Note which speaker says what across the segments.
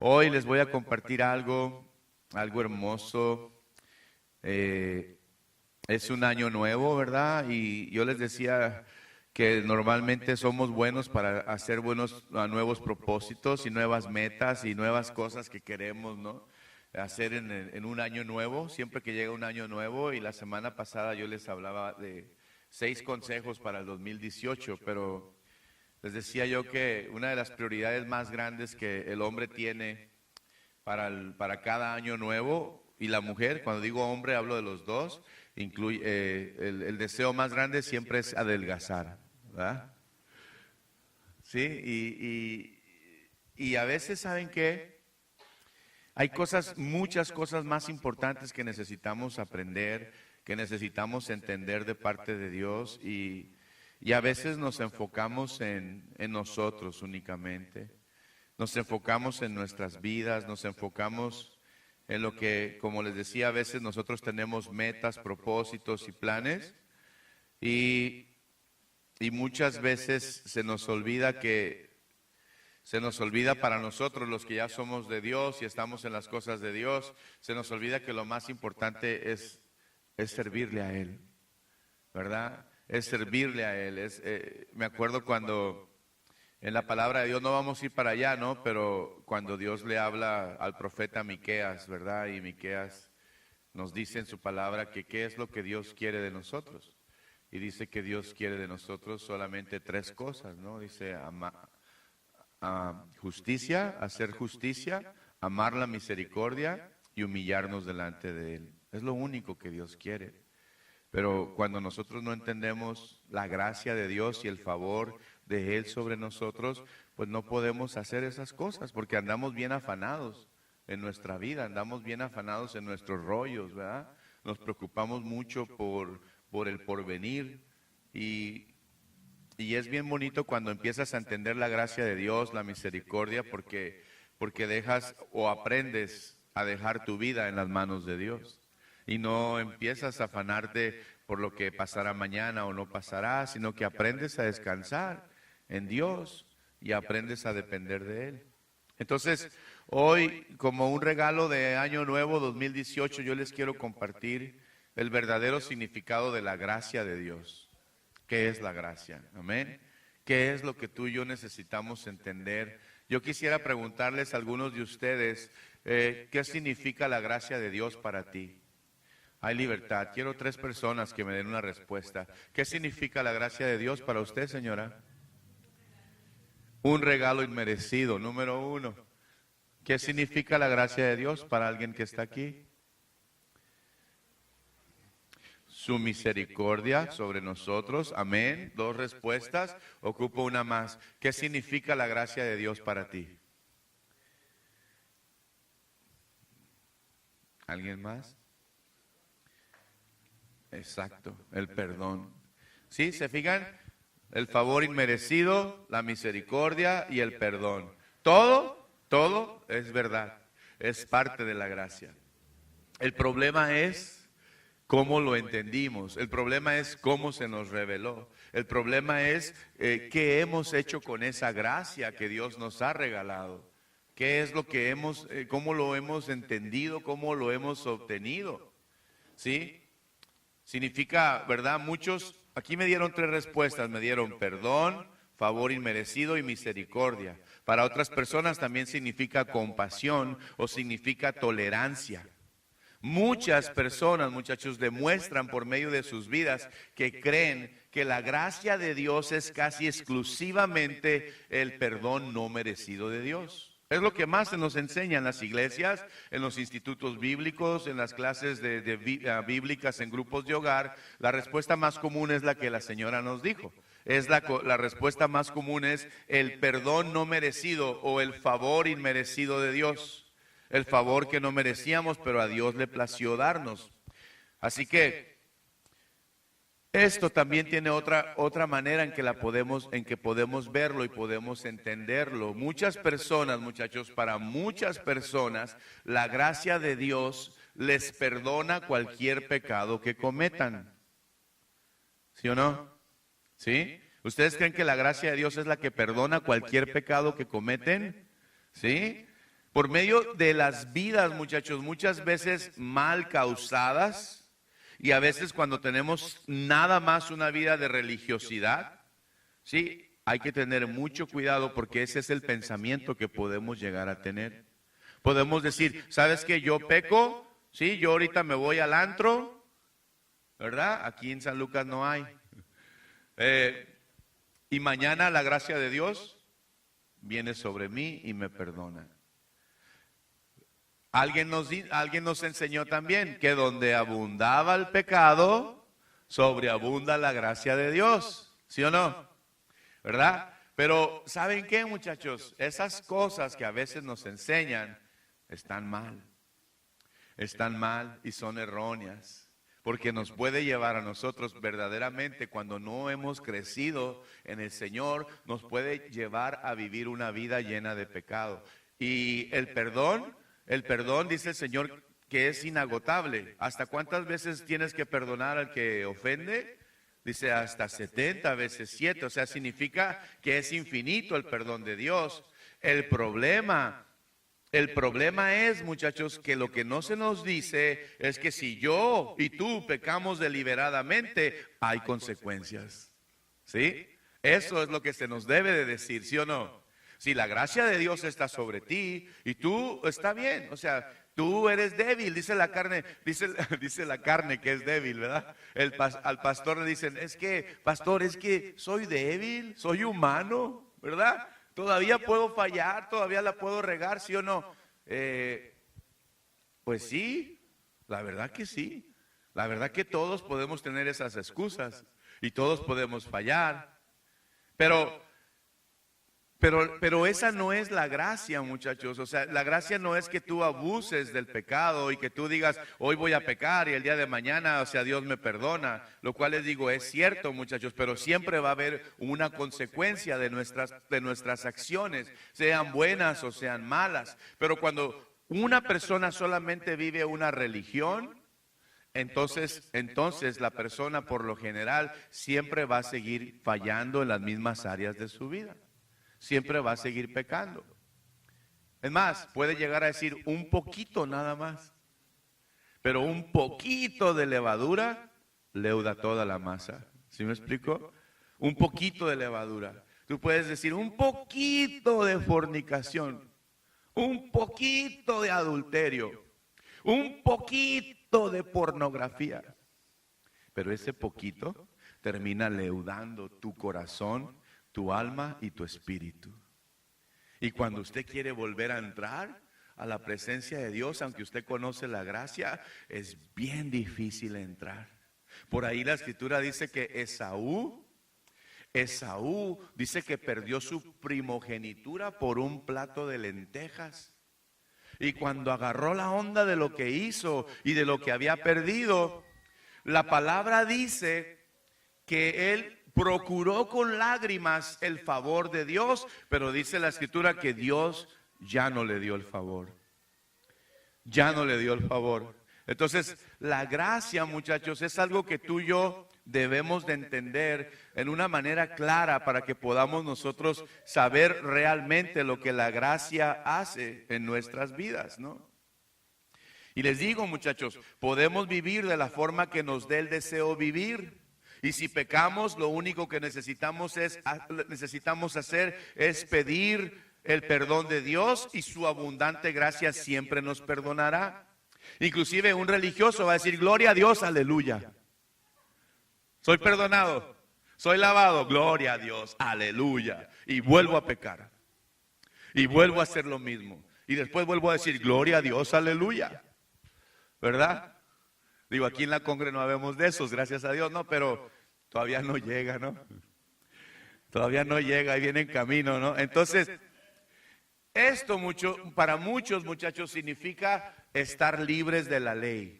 Speaker 1: Hoy les voy a compartir algo hermoso. Es un año nuevo, ¿verdad? Y yo les decía que normalmente somos buenos para hacer nuevos propósitos y nuevas metas y nuevas cosas que queremos, ¿no? Hacer en un año nuevo, siempre que llega un año nuevo. Y la semana pasada yo les hablaba de 6 consejos para el 2018, pero les decía yo que una de las prioridades más grandes que el hombre tiene para cada año nuevo, y la mujer, cuando digo hombre hablo de los dos, incluye el deseo más grande siempre es adelgazar, ¿verdad? Sí, y a veces, ¿saben qué? Hay muchas cosas más importantes que necesitamos aprender, que necesitamos entender de parte de Dios, y a veces nos enfocamos en nosotros únicamente. Nos enfocamos en nuestras vidas, nos enfocamos en lo que, como les decía, a veces nosotros tenemos metas, propósitos y planes, y, y muchas veces se nos olvida para nosotros, los que ya somos de Dios y estamos en las cosas de Dios, se nos olvida que lo más importante es servirle a Él, ¿verdad? Es servirle a Él. Me acuerdo cuando en la palabra de Dios, no vamos a ir para allá, ¿no? Pero cuando Dios le habla al profeta Miqueas, ¿verdad? Y Miqueas nos dice en su palabra que qué es lo que Dios quiere de nosotros. Y dice que Dios quiere de nosotros solamente 3 cosas, ¿no? Dice justicia, hacer justicia, amar la misericordia y humillarnos delante de Él. Es lo único que Dios quiere. Pero cuando nosotros no entendemos la gracia de Dios y el favor de Él sobre nosotros, pues no podemos hacer esas cosas porque andamos bien afanados en nuestra vida, andamos bien afanados en nuestros rollos, ¿verdad? Nos preocupamos mucho por el porvenir, y es bien bonito cuando empiezas a entender la gracia de Dios, la misericordia, porque dejas o aprendes a dejar tu vida en las manos de Dios. Y no empiezas a afanarte por lo que pasará mañana o no pasará, sino que aprendes a descansar en Dios y aprendes a depender de Él. Entonces, hoy, como un regalo de Año Nuevo 2018, yo les quiero compartir el verdadero significado de la gracia de Dios. ¿Qué es la gracia? Amén. ¿Qué es lo que tú y yo necesitamos entender? Yo quisiera preguntarles a algunos de ustedes, ¿qué significa la gracia de Dios para ti? Hay libertad. Quiero 3 personas que me den una respuesta. ¿Qué significa la gracia de Dios para usted, señora? Un regalo inmerecido, número 1. ¿Qué significa la gracia de Dios para alguien que está aquí? Su misericordia sobre nosotros. Amén. 2 respuestas. Ocupo una más. ¿Qué significa la gracia de Dios para ti? ¿Alguien más? Exacto, el perdón. ¿Sí? ¿Se fijan? El favor inmerecido, la misericordia y el perdón. Todo es verdad. Es parte de la gracia. El problema es cómo lo entendimos. El problema es cómo se nos reveló. El problema es qué hemos hecho con esa gracia que Dios nos ha regalado. ¿Qué es lo que cómo lo hemos entendido, cómo lo hemos obtenido? ¿Sí? Significa, ¿verdad? Muchos, aquí me dieron 3 respuestas, me dieron perdón, favor inmerecido y misericordia. Para otras personas también significa compasión o significa tolerancia. Muchas personas, muchachos, demuestran por medio de sus vidas que creen que la gracia de Dios es casi exclusivamente el perdón no merecido de Dios. Es lo que más se nos enseña en las iglesias, en los institutos bíblicos, en las clases bíblicas, en grupos de hogar. La respuesta más común es la que la señora nos dijo. La respuesta más común es el perdón no merecido o el favor inmerecido de Dios. El favor que no merecíamos, pero a Dios le plació darnos. Así que esto también tiene otra manera en que podemos verlo y podemos entenderlo. Muchas personas, muchachos, para muchas personas, la gracia de Dios les perdona cualquier pecado que cometan. ¿Sí o no? ¿Sí? ¿Ustedes creen que la gracia de Dios es la que perdona cualquier pecado que cometen? ¿Sí? por medio de las vidas, muchachos, muchas veces mal causadas, y a veces cuando tenemos nada más una vida de religiosidad, sí, hay que tener mucho cuidado porque ese es el pensamiento que podemos llegar a tener. Podemos decir, ¿sabes qué? Yo peco, sí, yo ahorita me voy al antro, ¿verdad? Aquí en San Lucas no hay. Y mañana la gracia de Dios viene sobre mí y me perdona. Alguien nos enseñó también que donde abundaba el pecado, sobreabunda la gracia de Dios, ¿sí o no? ¿Verdad? Pero ¿saben qué, muchachos? Esas cosas que a veces nos enseñan están mal y son erróneas. Porque nos puede llevar a nosotros verdaderamente, cuando no hemos crecido en el Señor, nos puede llevar a vivir una vida llena de pecado. Y el perdón, dice el Señor, que es inagotable. ¿Hasta cuántas veces tienes que perdonar al que ofende? Dice hasta 70 veces 7. O sea, significa que es infinito el perdón de Dios. El problema es, muchachos, que lo que no se nos dice es que si yo y tú pecamos deliberadamente, hay consecuencias. ¿Sí? Eso es lo que se nos debe de decir, ¿sí o no? Si la gracia de Dios está sobre ti y tú, está bien, o sea, tú eres débil, dice la carne que es débil, ¿verdad? Al pastor le dicen, pastor, es que soy débil, soy humano, ¿verdad? Todavía puedo fallar, todavía la puedo regar, ¿sí o no? Pues sí, la verdad que sí. La verdad que todos podemos tener esas excusas y todos podemos fallar. Pero esa no es la gracia, muchachos. O sea, la gracia no es que tú abuses del pecado y que tú digas, hoy voy a pecar y el día de mañana, o sea, Dios me perdona. Lo cual les digo, es cierto, muchachos, pero siempre va a haber una consecuencia de nuestras acciones, sean buenas o sean malas. Pero cuando una persona solamente vive una religión, entonces la persona por lo general siempre va a seguir fallando en las mismas áreas de su vida. Siempre va a seguir pecando. Es más, puede llegar a decir un poquito nada más. Pero un poquito de levadura leuda toda la masa. ¿Sí me explico? Un poquito de levadura. Tú puedes decir un poquito de fornicación, un poquito de adulterio, un poquito de pornografía. Pero ese poquito termina leudando tu corazón, tu alma y tu espíritu. Y cuando usted quiere volver a entrar a la presencia de Dios, aunque usted conoce la gracia, es bien difícil entrar. Por ahí la escritura dice que Esaú dice que perdió su primogenitura por un plato de lentejas. Y cuando agarró la onda de lo que hizo y de lo que había perdido, la palabra dice que él procuró con lágrimas el favor de Dios, pero dice la escritura que Dios ya no le dio el favor. Ya no le dio el favor. Entonces, la gracia, muchachos, es algo que tú y yo debemos de entender en una manera clara para que podamos nosotros saber realmente lo que la gracia hace en nuestras vidas, ¿no? Y les digo, muchachos, podemos vivir de la forma que nos dé el deseo vivir. Y si pecamos, lo único que necesitamos hacer es pedir el perdón de Dios, y su abundante gracia siempre nos perdonará. Inclusive un religioso va a decir, gloria a Dios, aleluya. Soy perdonado, soy lavado, gloria a Dios, aleluya. Y vuelvo a pecar. Y vuelvo a hacer lo mismo. Y después vuelvo a decir, gloria a Dios, aleluya. ¿Verdad? Digo, aquí en la congre no habemos de esos, gracias a Dios, no, pero todavía no llega, ¿no? Todavía no llega, ahí viene en camino, ¿no? Entonces, esto para muchos, muchachos, significa estar libres de la ley.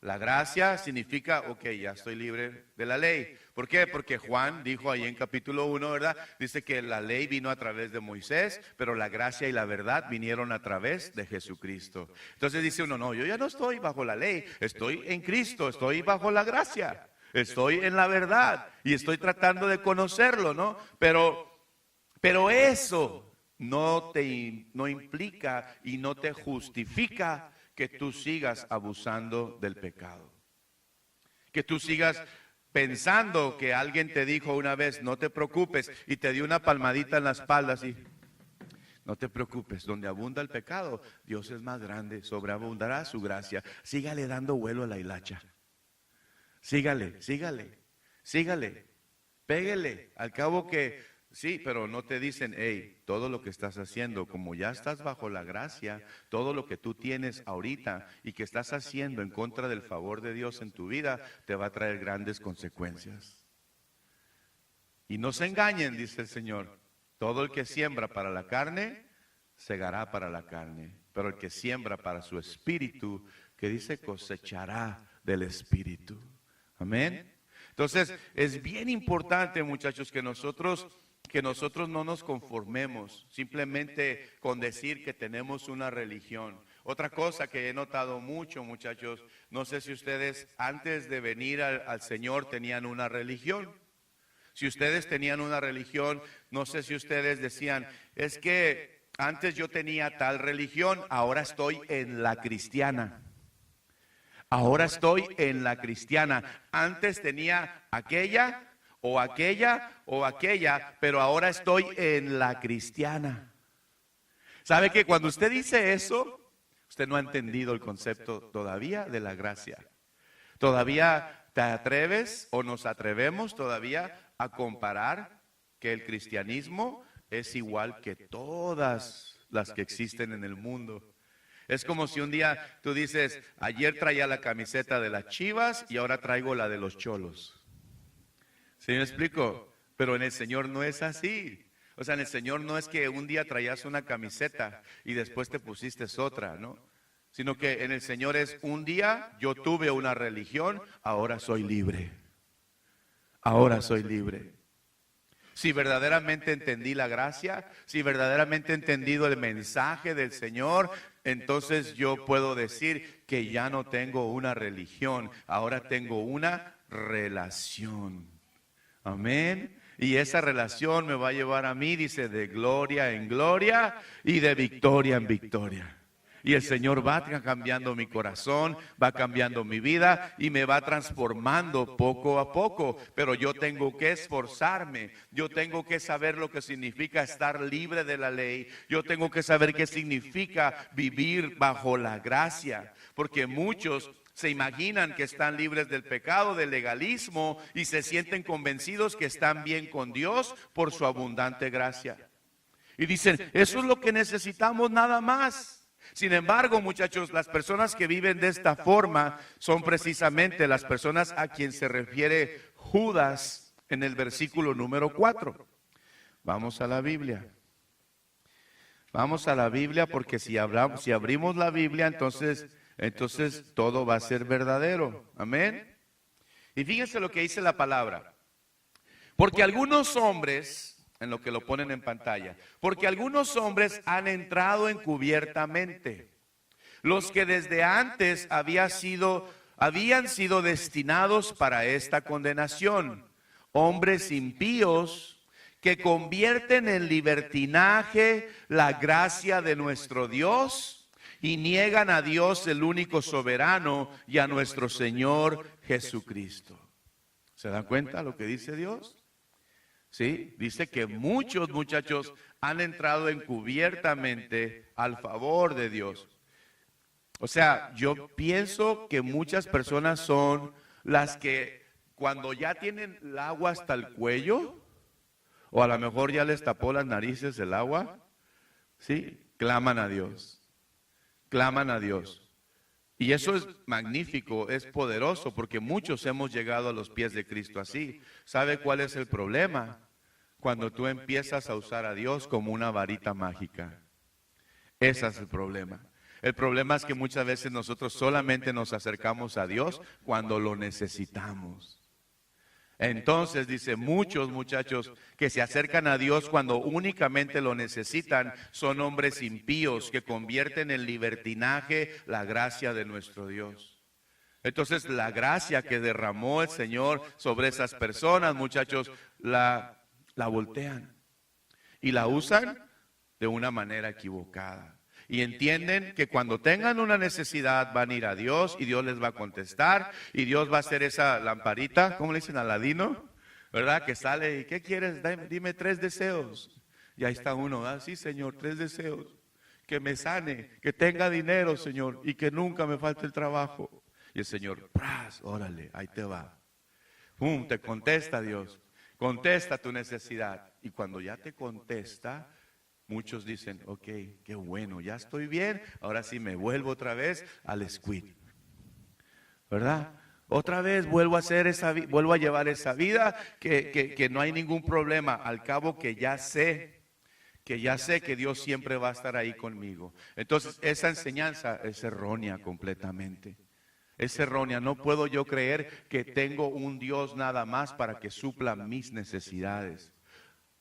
Speaker 1: La gracia significa, ok, ya estoy libre de la ley. ¿Por qué? Porque Juan dijo ahí en capítulo 1, ¿verdad? Dice que la ley vino a través de Moisés, pero la gracia y la verdad vinieron a través de Jesucristo. Entonces dice uno, no, yo ya no estoy bajo la ley, estoy en Cristo, estoy bajo la gracia, estoy en la verdad y estoy tratando de conocerlo, ¿no? Pero eso no implica y no te justifica que tú sigas abusando del pecado. Que tú sigas pensando que alguien te dijo una vez, no te preocupes, y te dio una palmadita en la espalda así. No te preocupes, donde abunda el pecado, Dios es más grande, sobreabundará su gracia. Sígale dando vuelo a la hilacha. Sígale, péguele. Al cabo que, sí, pero no te dicen, hey, todo lo que estás haciendo, como ya estás bajo la gracia, todo lo que tú tienes ahorita y que estás haciendo en contra del favor de Dios en tu vida, te va a traer grandes consecuencias. Y no se engañen, dice el Señor. Todo el que siembra para la carne, segará para la carne. Pero el que siembra para su espíritu, que dice cosechará del espíritu. Amén. Entonces, es bien importante, muchachos, que nosotros no nos conformemos simplemente con decir que tenemos una religión. Otra cosa que he notado mucho, muchachos, no sé si ustedes antes de venir al Señor tenían una religión. Si ustedes tenían una religión, no sé si ustedes decían, es que antes yo tenía tal religión, ahora estoy en la cristiana. Ahora estoy en la cristiana. Antes tenía aquella, pero ahora estoy en la cristiana. ¿Sabe que cuando usted dice eso, usted no ha entendido el concepto todavía de la gracia? Todavía te atreves o nos atrevemos todavía a comparar que el cristianismo es igual que todas las que existen en el mundo. Es como si un día tú dices, ayer traía la camiseta de las Chivas y ahora traigo la de los Cholos. ¿Sí me explico? Pero en el Señor no es así. O sea, en el Señor no es que un día traías una camiseta y después te pusiste otra, ¿no? Sino que en el Señor es un día yo tuve una religión, ahora soy libre. Ahora soy libre. Si verdaderamente entendí la gracia, si verdaderamente he entendido el mensaje del Señor, entonces yo puedo decir que ya no tengo una religión, ahora tengo una relación. Amén. Y esa relación me va a llevar a mí, dice, de gloria en gloria y de victoria en victoria. Y el Señor va cambiando mi corazón, va cambiando mi vida y me va transformando poco a poco. Pero yo tengo que esforzarme, yo tengo que saber lo que significa estar libre de la ley. Yo tengo que saber qué significa vivir bajo la gracia. Porque muchos se imaginan que están libres del pecado, del legalismo y se sienten convencidos que están bien con Dios por su abundante gracia. Y dicen, eso es lo que necesitamos nada más. Sin embargo, muchachos, las personas que viven de esta forma son precisamente las personas a quien se refiere Judas en el versículo número 4. Vamos a la Biblia. Vamos a la Biblia porque si abrimos la Biblia, entonces todo va a ser verdadero. Amén. Y fíjense lo que dice la palabra. Porque algunos hombres, en lo que lo ponen en pantalla, porque algunos hombres han entrado encubiertamente, los que desde antes habían sido destinados para esta condenación, hombres impíos que convierten en libertinaje la gracia de nuestro Dios y niegan a Dios el único soberano y a nuestro Señor Jesucristo. ¿Se dan cuenta lo que dice Dios? Sí, dice que muchos muchachos han entrado encubiertamente al favor de Dios. O sea, yo pienso que muchas personas son las que cuando ya tienen el agua hasta el cuello, o a lo mejor ya les tapó las narices el agua, sí, claman a Dios. Claman a Dios. Y eso es magnífico, es poderoso, porque muchos hemos llegado a los pies de Cristo así. ¿Sabe cuál es el problema? Cuando tú empiezas a usar a Dios como una varita mágica. Ese es el problema. El problema es que muchas veces nosotros solamente nos acercamos a Dios cuando lo necesitamos. Entonces dice, muchos muchachos que se acercan a Dios cuando únicamente lo necesitan son hombres impíos que convierten en libertinaje la gracia de nuestro Dios. Entonces la gracia que derramó el Señor sobre esas personas, muchachos, la voltean y la usan de una manera equivocada. Y entienden que cuando tengan una necesidad van a ir a Dios y Dios les va a contestar y Dios va a hacer esa lamparita, ¿cómo le dicen? Aladino, ¿verdad? Que sale y ¿qué quieres? Dime 3 deseos. Y ahí está uno, ¿verdad? Sí, Señor, 3 deseos. Que me sane, que tenga dinero, Señor, y que nunca me falte el trabajo. Y el Señor, ¡pras! Órale, ahí te va. ¡Pum! Te contesta Dios. Contesta tu necesidad. Y cuando ya te contesta, muchos dicen, ok, qué bueno, ya estoy bien, ahora sí me vuelvo otra vez al squid, ¿verdad? Otra vez vuelvo a hacer vuelvo a llevar esa vida que no hay ningún problema, al cabo que ya sé que Dios siempre va a estar ahí conmigo. Entonces esa enseñanza es errónea completamente. Es errónea, no puedo yo creer que tengo un Dios nada más para que supla mis necesidades.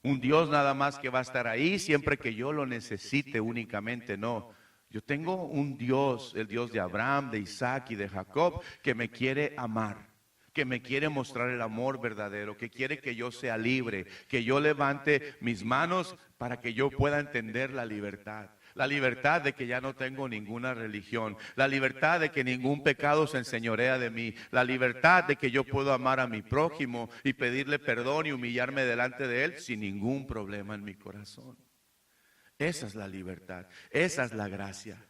Speaker 1: Un Dios nada más que va a estar ahí siempre que yo lo necesite únicamente, no. Yo tengo un Dios, el Dios de Abraham, de Isaac y de Jacob, que me quiere amar, que me quiere mostrar el amor verdadero, que quiere que yo sea libre, que yo levante mis manos para que yo pueda entender la libertad. La libertad de que ya no tengo ninguna religión. La libertad de que ningún pecado se enseñorea de mí. La libertad de que yo puedo amar a mi prójimo y pedirle perdón y humillarme delante de él sin ningún problema en mi corazón. Esa es la libertad. Esa es la gracia.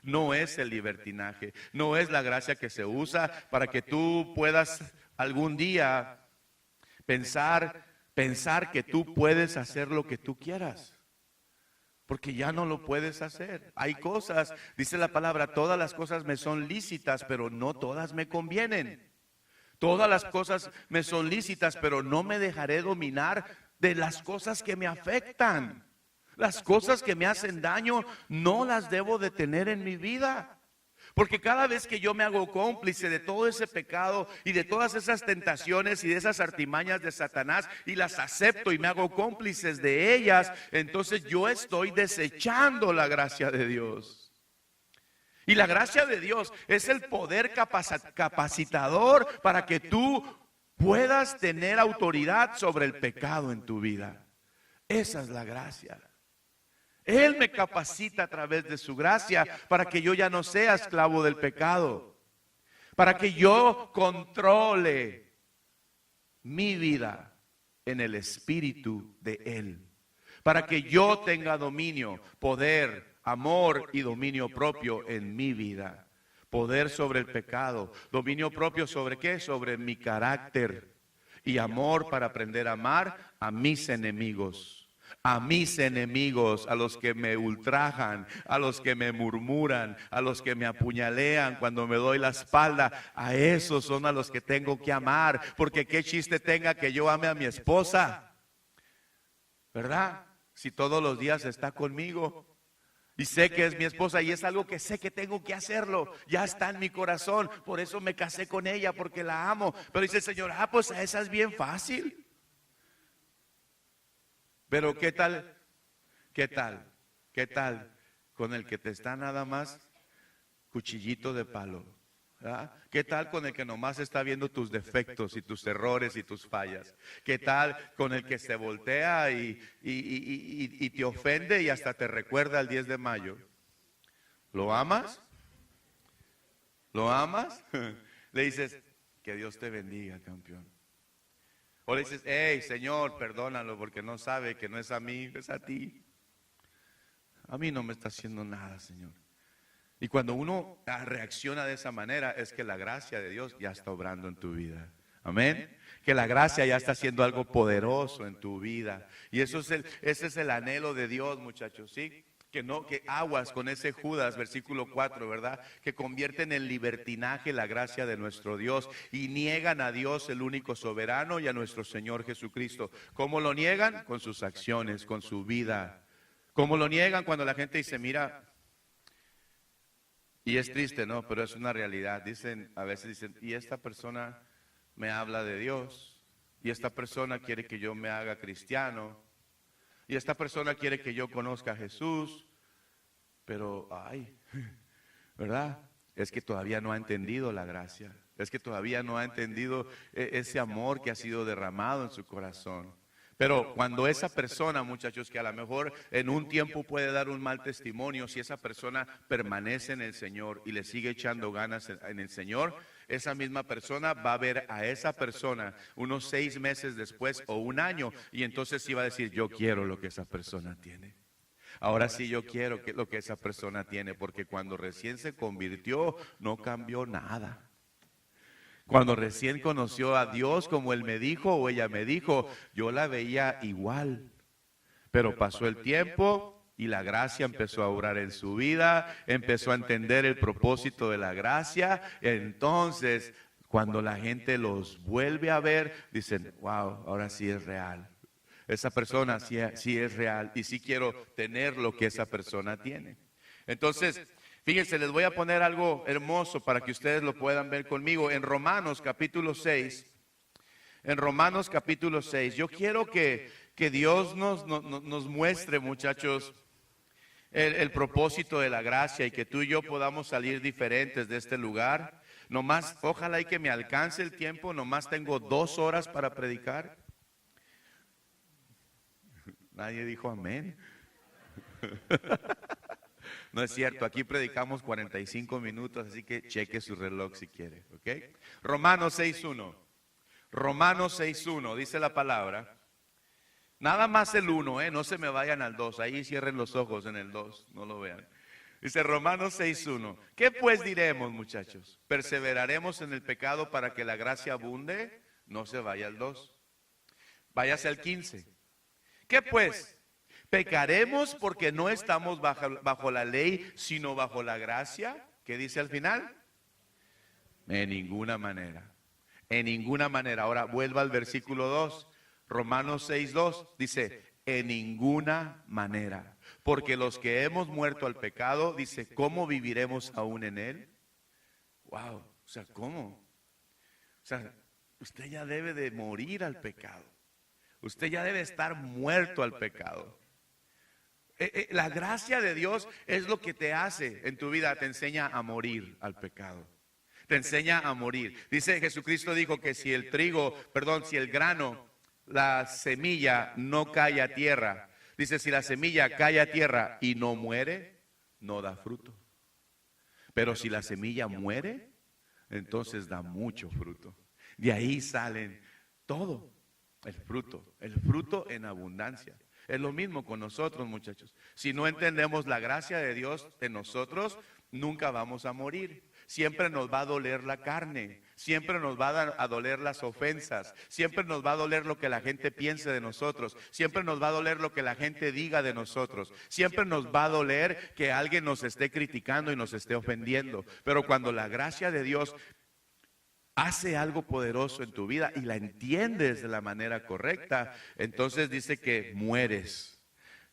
Speaker 1: No es el libertinaje. No es la gracia que se usa para que tú puedas algún día pensar que tú puedes hacer lo que tú quieras. Porque ya no lo puedes hacer. Hay cosas, dice la palabra, todas las cosas me son lícitas, pero no todas me convienen. Todas las cosas me son lícitas, pero no me dejaré dominar de las cosas que me afectan. Las cosas que me hacen daño no las debo de tener en mi vida. Porque cada vez que yo me hago cómplice de todo ese pecado y de todas esas tentaciones y de esas artimañas de Satanás y las acepto y me hago cómplices de ellas, entonces yo estoy desechando la gracia de Dios. Y la gracia de Dios es el poder capacitador para que tú puedas tener autoridad sobre el pecado en tu vida. Esa es la gracia. Él me capacita a través de su gracia para que yo ya no sea esclavo del pecado, para que yo controle mi vida en el espíritu de Él, para que yo tenga dominio, poder, amor y dominio propio en mi vida. Poder sobre el pecado, dominio propio sobre ¿qué? Sobre mi carácter y amor para aprender a amar a mis enemigos. A mis enemigos, a los que me ultrajan, a los que me murmuran, a los que me apuñalean cuando me doy la espalda, a esos son a los que tengo que amar, porque qué chiste tenga que yo ame a mi esposa, ¿verdad? Si todos los días está conmigo y sé que es mi esposa y es algo que sé que tengo que hacerlo, ya está en mi corazón, por eso me casé con ella, porque la amo. Pero dice el Señor, pues a esa es bien fácil. Pero ¿qué tal? ¿Qué tal? ¿Qué tal con el que te está nada más cuchillito de palo? ¿Verdad? ¿Qué tal con el que nomás está viendo tus defectos y tus errores y tus fallas? ¿Qué tal con el que se voltea y te ofende y hasta te recuerda el 10 de mayo? ¿Lo amas? ¿Lo amas? Le dices, que Dios te bendiga, campeón. O le dices, hey, Señor, perdónalo porque no sabe que no es a mí, es a ti. A mí no me está haciendo nada, Señor. Y cuando uno reacciona de esa manera, es que la gracia de Dios ya está obrando en tu vida. Amén. Que la gracia ya está haciendo algo poderoso en tu vida. Y ese es el anhelo de Dios, muchachos, ¿sí? Que aguas con ese Judas, versículo 4, ¿verdad? Que convierten en libertinaje la gracia de nuestro Dios y niegan a Dios, el único soberano, y a nuestro Señor Jesucristo. ¿Cómo lo niegan? Con sus acciones, con su vida. ¿Cómo lo niegan? Cuando la gente dice, mira, y es triste, ¿no? Pero es una realidad. A veces dicen, y esta persona me habla de Dios, y esta persona quiere que yo me haga cristiano, y esta persona quiere que yo conozca a Jesús, pero, ¿verdad? Es que todavía no ha entendido la gracia. Es que todavía no ha entendido ese amor que ha sido derramado en su corazón. Pero cuando esa persona, muchachos, que a lo mejor en un tiempo puede dar un mal testimonio, si esa persona permanece en el Señor y le sigue echando ganas en el Señor, esa misma persona va a ver a esa persona unos 6 meses después o un año, y entonces sí va a decir, yo quiero lo que esa persona tiene. Ahora sí yo quiero lo que esa persona tiene, porque cuando recién se convirtió no cambió nada. Cuando recién conoció a Dios, como Él me dijo o ella me dijo, yo la veía igual. Pero pasó el tiempo y la gracia empezó a obrar en su vida, empezó a entender el propósito de la gracia. Entonces, cuando la gente los vuelve a ver, dicen, wow, ahora sí es real. Esa persona sí es real y sí quiero tener lo que esa persona tiene. Entonces, fíjense, les voy a poner algo hermoso para que ustedes lo puedan ver conmigo. En Romanos capítulo 6, yo quiero que Dios nos muestre, muchachos, el propósito de la gracia y que tú y yo podamos salir diferentes de este lugar. Nomás, ojalá y que me alcance el tiempo, nomás tengo 2 horas para predicar. Nadie dijo amén. No es cierto, aquí predicamos 45 minutos, así que cheque su reloj si quiere, ¿ok? Romanos 6.1. Romanos 6.1, dice la palabra. Nada más el 1, no se me vayan al 2, ahí cierren los ojos en el 2, no lo vean. Dice Romanos 6.1. ¿Qué pues diremos, muchachos? ¿Perseveraremos en el pecado para que la gracia abunde? No se vaya al 2. Váyase al 15. ¿Qué pues? ¿Pecaremos porque no estamos bajo la ley, sino bajo la gracia? ¿Qué dice al final? En ninguna manera. En ninguna manera. Ahora vuelva al versículo 2. Romanos 6.2 dice, en ninguna manera. Porque los que hemos muerto al pecado, dice, ¿cómo viviremos aún en él? Wow, o sea, ¿cómo? O sea, usted ya debe de morir al pecado. Usted ya debe estar muerto al pecado. La gracia de Dios es lo que te hace en tu vida, te enseña a morir al pecado. Te enseña a morir. Dice Jesucristo dijo que si el si el grano, la semilla no cae a tierra, dice si la semilla cae a tierra y no muere, no da fruto. Pero si la semilla muere, entonces da mucho fruto. De ahí salen todo, el fruto en abundancia. Es lo mismo con nosotros, muchachos. Si no entendemos la gracia de Dios en nosotros, nunca vamos a morir. Siempre nos va a doler la carne, siempre nos va a doler las ofensas, siempre nos va a doler lo que la gente piense de nosotros, siempre nos va a doler lo que la gente diga de nosotros, siempre nos va a doler que alguien nos esté criticando y nos esté ofendiendo. Pero cuando la gracia de Dios hace algo poderoso en tu vida y la entiendes de la manera correcta, entonces dice que mueres.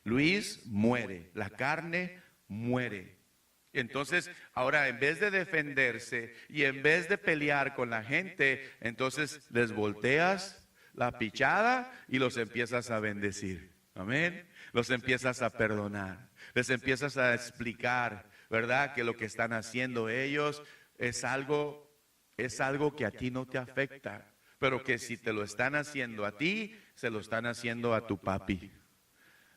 Speaker 1: Luis muere, la carne muere. Entonces, ahora en vez de defenderse y en vez de pelear con la gente, entonces les volteas la pichada y los empiezas a bendecir. Amén. Los empiezas a perdonar, les empiezas a explicar, ¿verdad? Que lo que están haciendo ellos es algo que a ti no te afecta, pero que si te lo están haciendo a ti, se lo están haciendo a tu papi,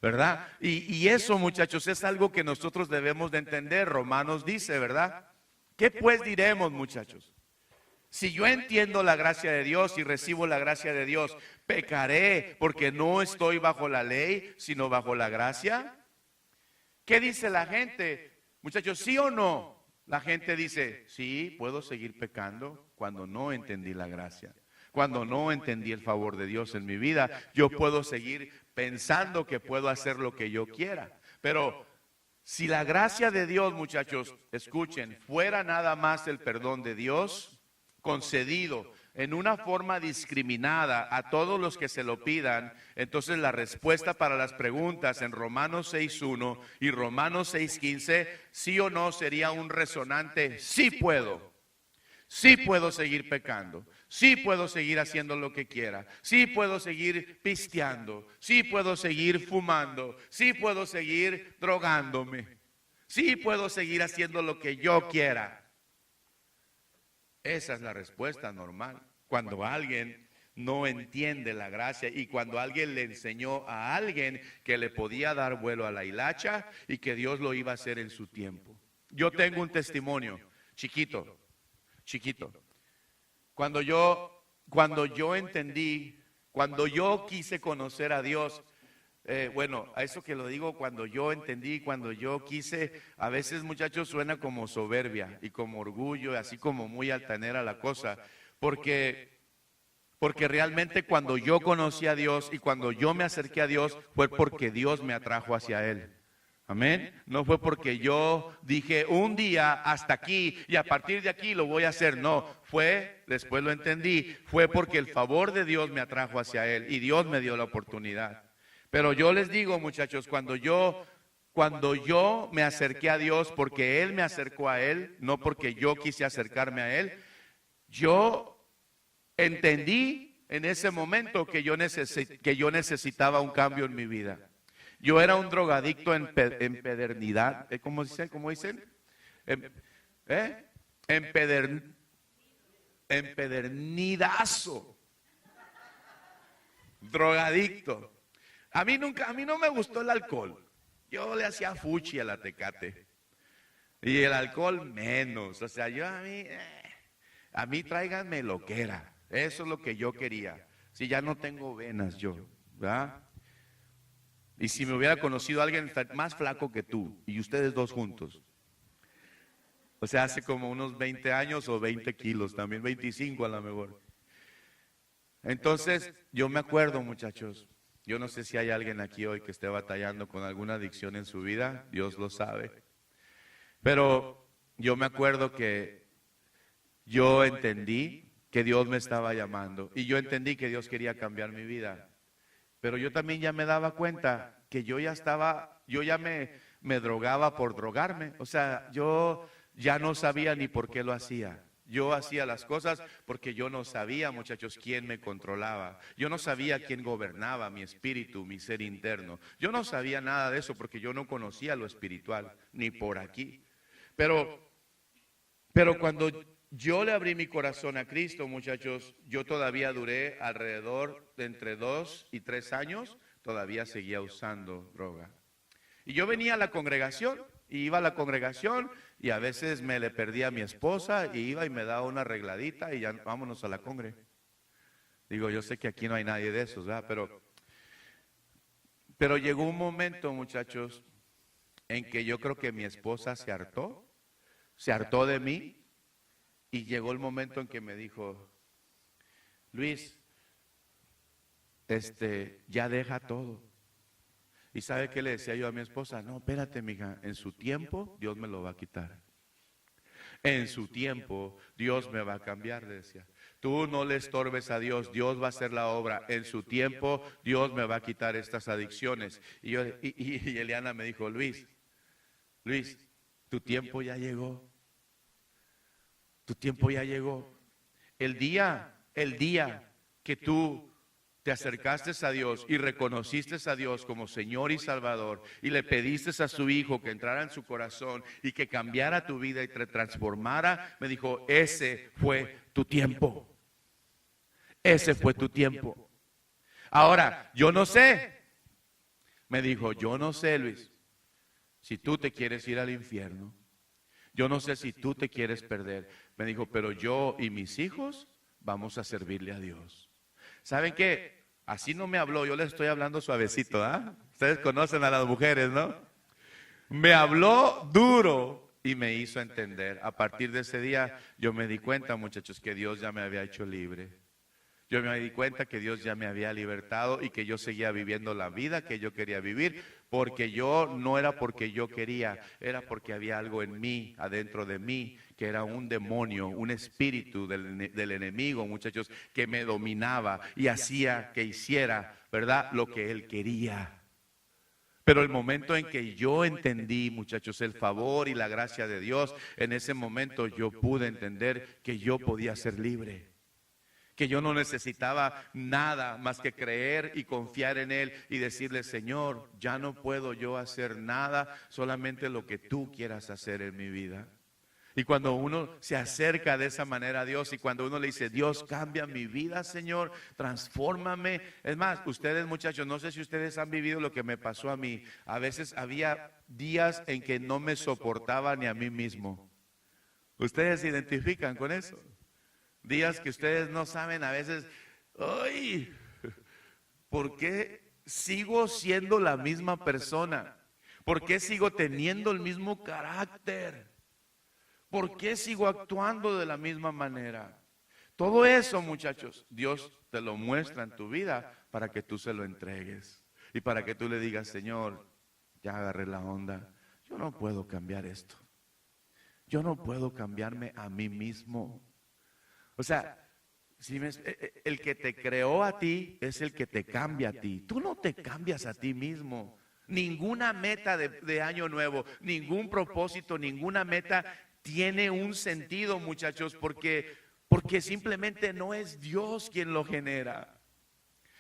Speaker 1: ¿verdad? Y eso, muchachos, es algo que nosotros debemos de entender. Romanos dice, ¿verdad? ¿Qué pues diremos, muchachos? Si yo entiendo la gracia de Dios y recibo la gracia de Dios, ¿pecaré porque no estoy bajo la ley, sino bajo la gracia? ¿Qué dice la gente? Muchachos, ¿sí o no? La gente dice, sí, puedo seguir pecando cuando no entendí la gracia. Cuando no entendí el favor de Dios en mi vida, yo puedo seguir pensando que puedo hacer lo que yo quiera. Pero si la gracia de Dios, muchachos, escuchen, fuera nada más el perdón de Dios concedido en una forma discriminada a todos los que se lo pidan, entonces la respuesta para las preguntas en Romanos 6.1 y Romanos 6.15, sí o no sería un resonante, sí puedo seguir pecando, sí puedo seguir haciendo lo que quiera, sí puedo seguir pisteando, sí puedo seguir fumando, sí puedo seguir drogándome, sí puedo seguir haciendo lo que yo quiera. Esa es la respuesta normal. Cuando alguien no entiende la gracia. Y cuando alguien le enseñó a alguien que le podía dar vuelo a la hilacha y que Dios lo iba a hacer en su tiempo. Yo tengo un testimonio chiquito. Cuando yo entendí, cuando yo quise conocer a Dios, bueno, a eso que lo digo, cuando yo entendí, cuando yo quise, a veces, muchachos, suena como soberbia y como orgullo, así como muy altanera la cosa, porque realmente cuando yo conocí a Dios y cuando yo me acerqué a Dios fue porque Dios me atrajo hacia Él. Amén. No fue porque yo dije un día hasta aquí y a partir de aquí lo voy a hacer. No, fue, después lo entendí, fue porque el favor de Dios me atrajo hacia Él y Dios me dio la oportunidad. Pero yo les digo, muchachos, cuando yo me acerqué a Dios porque Él me acercó a Él, no porque yo quise acercarme a Él, yo entendí en ese momento que yo necesitaba un cambio en mi vida. Yo era un drogadicto empedernidad, ¿cómo dicen? ¿Cómo dicen? Empedernidazo. Drogadicto. A mí no me gustó el alcohol. Yo le hacía fuchi a la Tecate. Y el alcohol menos. O sea, a mí tráiganme lo que era. Eso es lo que yo quería. Si ya no tengo venas yo, ¿verdad? Y si me hubiera conocido alguien más flaco que tú y ustedes dos juntos. O sea, hace como unos 20 años o 20 kilos, también 25 a lo mejor. Entonces, yo me acuerdo, muchachos, yo no sé si hay alguien aquí hoy que esté batallando con alguna adicción en su vida, Dios lo sabe. Pero yo me acuerdo que yo entendí que Dios me estaba llamando y yo entendí que Dios quería cambiar mi vida. Pero yo también ya me daba cuenta que yo ya me drogaba por drogarme. O sea, yo ya no sabía ni por qué lo hacía. Yo hacía las cosas porque yo no sabía, muchachos, quién me controlaba. Yo no sabía quién gobernaba mi espíritu, mi ser interno. Yo no sabía nada de eso porque yo no conocía lo espiritual, ni por aquí. Pero cuando yo le abrí mi corazón a Cristo, muchachos, yo todavía duré alrededor de entre 2 y 3 años, todavía seguía usando droga. Y yo venía a la congregación, y iba a la congregación, y a veces me le perdía a mi esposa, y iba y me daba una arregladita, y ya vámonos a la congre. Digo, yo sé que aquí no hay nadie de esos, ¿verdad? Pero llegó un momento, muchachos, en que yo creo que mi esposa se hartó de mí, y llegó el momento en que me dijo, Luis, ya deja todo. ¿Y sabe qué le decía yo a mi esposa? No, espérate, mija, en su tiempo Dios me lo va a quitar. En su tiempo Dios me va a cambiar, le decía. Tú no le estorbes a Dios, Dios va a hacer la obra. En su tiempo Dios me va a quitar estas adicciones. Y Eliana me dijo, Luis, tu tiempo ya llegó. Tu tiempo ya llegó. El día que tú te acercaste a Dios y reconociste a Dios como Señor y Salvador y le pediste a su Hijo que entrara en su corazón y que cambiara tu vida y te transformara, me dijo, ese fue tu tiempo. Ese fue tu tiempo. Ahora, yo no sé. Me dijo, yo no sé, Luis, si tú te quieres ir al infierno. Yo no sé si tú te quieres perder. Me dijo, pero yo y mis hijos vamos a servirle a Dios. ¿Saben qué? Así no me habló, yo le estoy hablando suavecito, ¿ah? Ustedes conocen a las mujeres, ¿no? Me habló duro y me hizo entender. A partir de ese día yo me di cuenta, muchachos, que Dios ya me había hecho libre. Yo me di cuenta que Dios ya me había libertado y que yo seguía viviendo la vida que yo quería vivir, porque yo no era porque yo quería, era porque había algo en mí, adentro de mí, que era un demonio, un espíritu del enemigo, muchachos, que me dominaba y hacía que hiciera, ¿verdad?, lo que él quería. Pero el momento en que yo entendí, muchachos, el favor y la gracia de Dios, en ese momento yo pude entender que yo podía ser libre. Que yo no necesitaba nada más que creer y confiar en Él y decirle, Señor, ya no puedo yo hacer nada, solamente lo que tú quieras hacer en mi vida. Y cuando uno se acerca de esa manera a Dios y cuando uno le dice, Dios, cambia mi vida, Señor, transfórmame. Es más, ustedes muchachos, no sé si ustedes han vivido lo que me pasó a mí. A veces había días en que no me soportaba ni a mí mismo. ¿Ustedes se identifican con eso? Días que ustedes no saben a veces, ¡ay! ¿Por qué sigo siendo la misma persona? ¿Por qué sigo teniendo el mismo carácter? ¿Por qué sigo actuando de la misma manera? Todo eso, muchachos, Dios te lo muestra en tu vida para que tú se lo entregues y para que tú le digas, Señor, ya agarré la onda, yo no puedo cambiar esto. Yo no puedo cambiarme a mí mismo. O sea, el que te creó a ti es el que te cambia a ti. Tú no te cambias a ti mismo. Ninguna meta de año nuevo, ningún propósito, ninguna meta tiene un sentido, muchachos, porque simplemente no es Dios quien lo genera.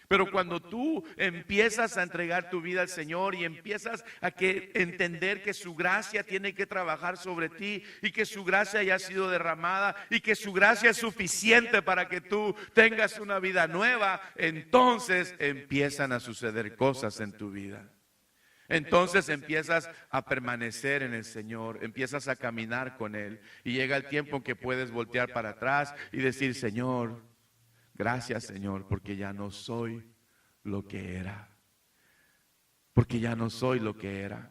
Speaker 1: Pero cuando tú empiezas a entregar tu vida al Señor y empiezas a entender que su gracia tiene que trabajar sobre ti y que su gracia ya ha sido derramada y que su gracia es suficiente para que tú tengas una vida nueva, entonces empiezan a suceder cosas en tu vida. Entonces empiezas a permanecer en el Señor, empiezas a caminar con Él y llega el tiempo en que puedes voltear para atrás y decir, Señor, gracias, Señor, porque ya no soy lo que era. Porque ya no soy lo que era.